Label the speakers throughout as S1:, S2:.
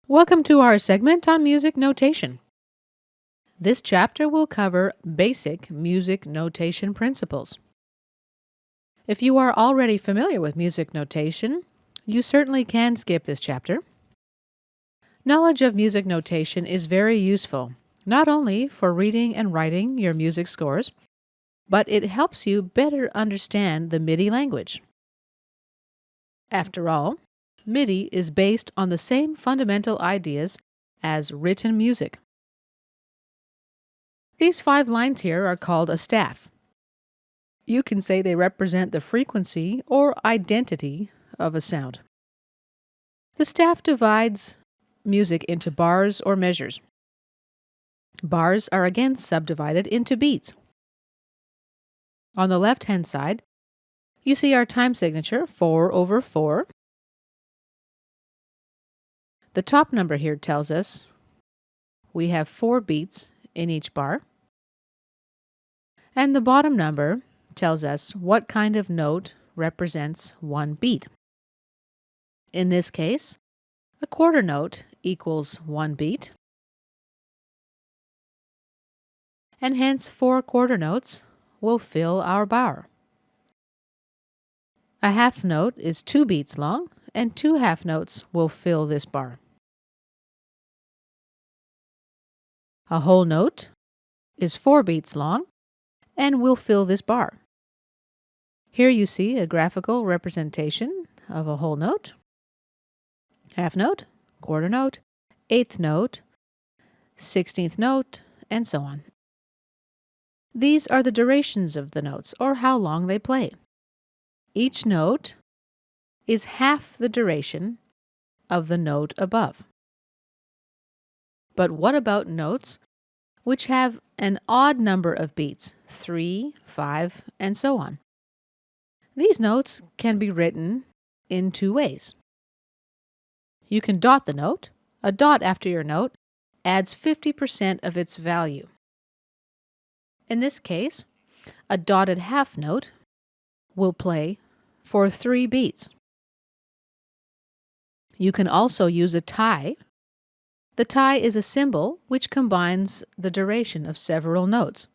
S1: Welcome to our segment on music notation. This chapter will cover basic music notation principles. If you are already familiar with music notation, you certainly can skip this chapter. Knowledge of music notation is very useful, not only for reading and writing your music scores, but it helps you better understand the MIDI language. After all, MIDI is based on the same fundamental ideas as written music. These 5 lines here are called a staff. You can say they represent the frequency or identity of a sound. The staff divides music into bars or measures. Bars are again subdivided into beats. On the left-hand side, you see our time signature, 4/4. The top number here tells us we have 4 beats in each bar. And the bottom number tells us what kind of note represents 1 beat. In this case, a quarter note equals 1 beat, and hence 4 quarter notes will fill our bar. A half note is 2 beats long, and 2 half notes will fill this bar. A whole note is 4 beats long and will fill this bar. Here you see a graphical representation of a whole note, half note, quarter note, eighth note, 16th note, and so on. These are the durations of the notes, or how long they play. Each note is half the duration of the note above. But what about notes which have an odd number of beats, 3, 5, and so on? These notes can be written in 2 ways. You can dot the note. A dot after your note adds 50% of its value. In this case, a dotted half note will play for 3 beats. You can also use a tie. The tie is a symbol which combines the duration of several notes.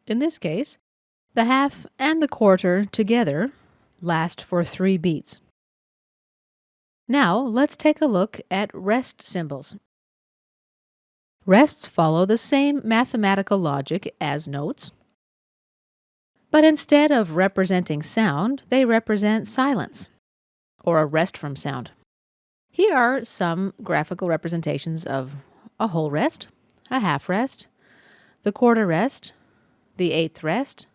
S1: In this case, the half and the quarter together last for 3 beats. Now, let's take a look at rest symbols. Rests follow the same mathematical logic as notes, but instead of representing sound, they represent silence, or a rest from sound. Here are some graphical representations of a whole rest, a half rest, the quarter rest, the 8th rest,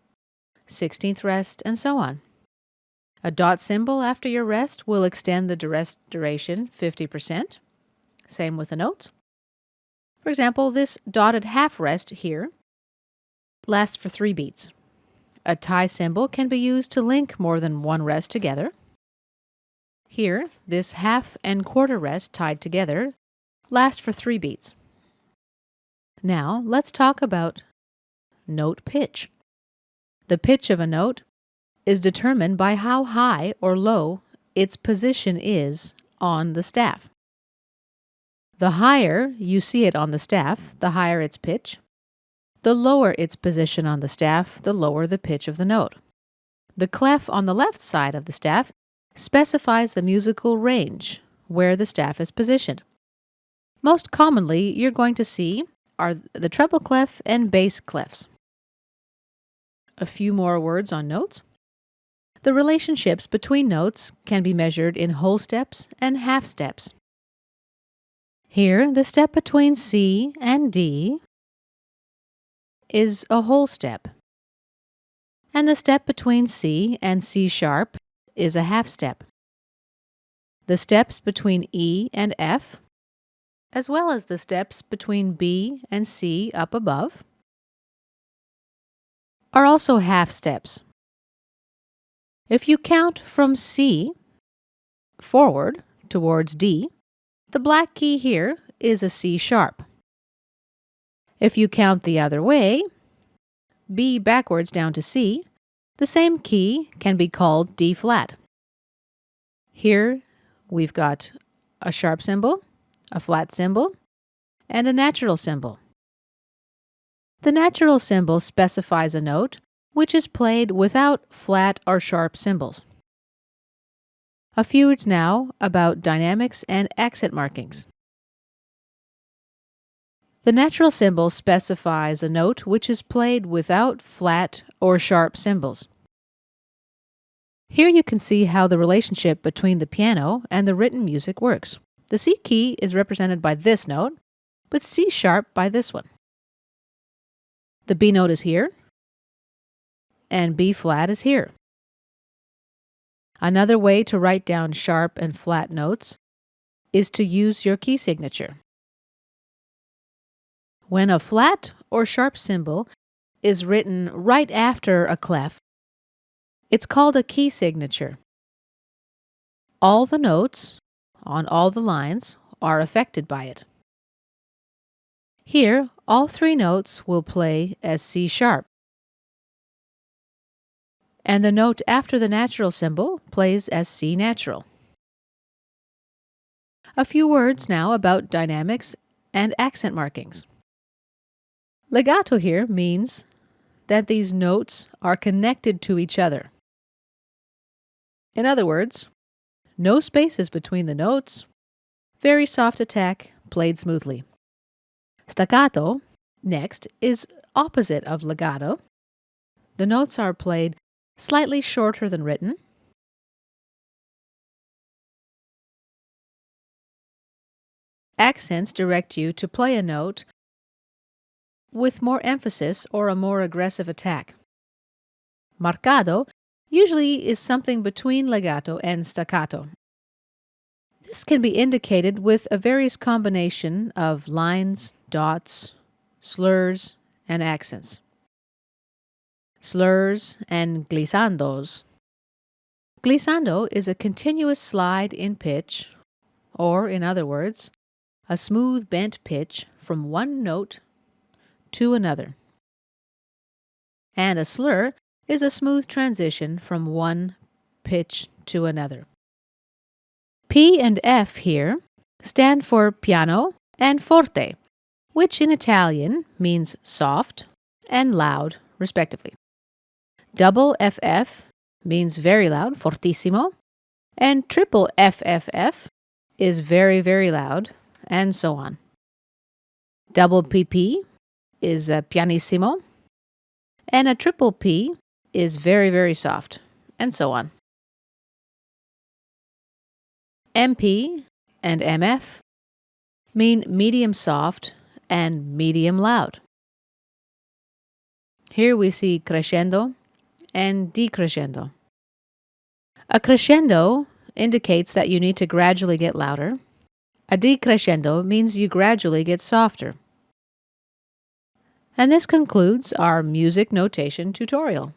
S1: 16th rest, and so on. A dot symbol after your rest will extend the rest duration 50%. Same with the notes. For example, this dotted half rest here lasts for 3 beats. A tie symbol can be used to link more than one rest together. Here, this half and quarter rest tied together last for 3 beats. Now, let's talk about note pitch. The pitch of a note is determined by how high or low its position is on the staff. The higher you see it on the staff, the higher its pitch. The lower its position on the staff, the lower the pitch of the note. The clef on the left side of the staff specifies the musical range where the staff is positioned. Most commonly, you're going to see are the treble clef and bass clefs. A few more words on notes. The relationships between notes can be measured in whole steps and half steps. Here, the step between C and D is a whole step, and the step between C and C sharp is a half step. The steps between E and F, as well as the steps between B and C up above, are also half steps. If you count from C forward towards D, the black key here is a C sharp. If you count the other way, B backwards down to C, the same key can be called D flat. Here we've got a sharp symbol, a flat symbol, and a natural symbol. The natural symbol specifies a note which is played without flat or sharp symbols. A few words now about dynamics and accent markings. The natural symbol specifies a note which is played without flat or sharp symbols. Here you can see how the relationship between the piano and the written music works. The C key is represented by this note, but C sharp by this one. The B note is here, and B flat is here. Another way to write down sharp and flat notes is to use your key signature. When a flat or sharp symbol is written right after a clef, it's called a key signature. All the notes on all the lines are affected by it. Here, all three notes will play as C sharp, and the note after the natural symbol plays as C natural. A few words now about dynamics and accent markings. Legato here means that these notes are connected to each other. In other words, no spaces between the notes, very soft attack, played smoothly. Staccato, next, is opposite of legato. The notes are played slightly shorter than written. Accents direct you to play a note with more emphasis or a more aggressive attack. Marcado usually is something between legato and staccato. This can be indicated with a various combination of lines, dots, slurs, and accents. Slurs and glissandos. Glissando is a continuous slide in pitch, or in other words, a smooth bent pitch from one note to another. And a slur is a smooth transition from one pitch to another. P and F here stand for piano and forte, which in Italian means soft and loud, respectively. Double FF means very loud, fortissimo, and triple FFF is very, very loud, and so on. Double PP is pianissimo, and a triple P is very, very soft, and so on. MP and MF mean medium soft and medium loud. Here we see crescendo and decrescendo. A crescendo indicates that you need to gradually get louder. A decrescendo means you gradually get softer. And this concludes our music notation tutorial.